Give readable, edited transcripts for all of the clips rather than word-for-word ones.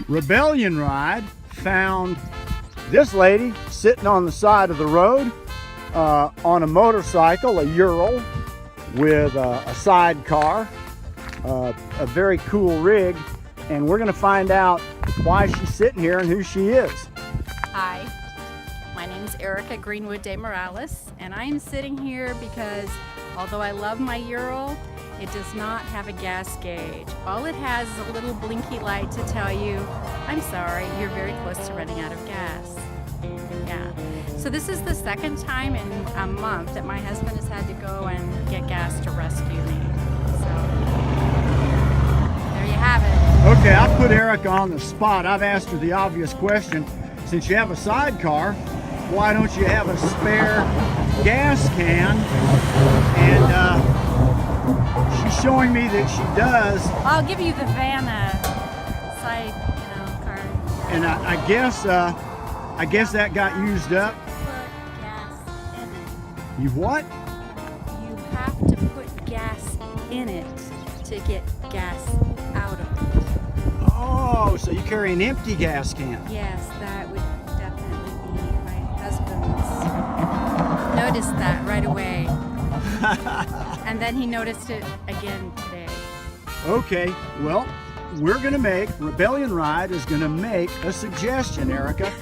Rebellion Ride found this lady sitting on the side of the road on a motorcycle, a Ural, with a sidecar, a very cool rig, and we're going to find out why she's sitting here and who she is. Hi, my name is Erica Greenwood de Morales, and I am sitting here because although I love my Ural, it does not have a gas gauge. All it has is a little blinky light to tell you, I'm sorry, you're very close to running out of gas. Yeah. So this is the second time in a month that my husband has had to go and get gas to rescue me. So there you have it. Okay, I put Erica on the spot. I've asked her the obvious question. Since you have a sidecar, why don't you have a spare gas can? And she's showing me that she does. I'll give you the Vanna side, card. And I guess that got used up. Put gas in it. You what? You have to put gas in it to get gas out of it. Oh, so you carry an empty gas can. Yes, that would definitely be my husband's. Noticed that right away. And then he noticed it again today. Okay, well, Rebellion Ride is gonna make a suggestion, Erica.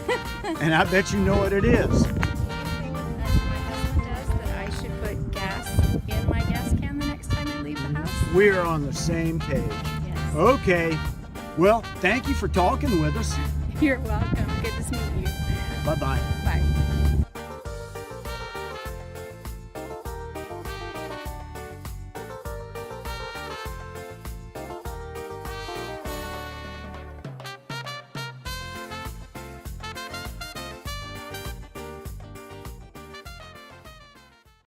And I bet you know what it is. Do you think, as my husband does, that I should put gas in my gas can the next time I leave the house? We're on the same page. Yes. Okay, well, thank you for talking with us. You're welcome. Good to meet you. Bye-bye.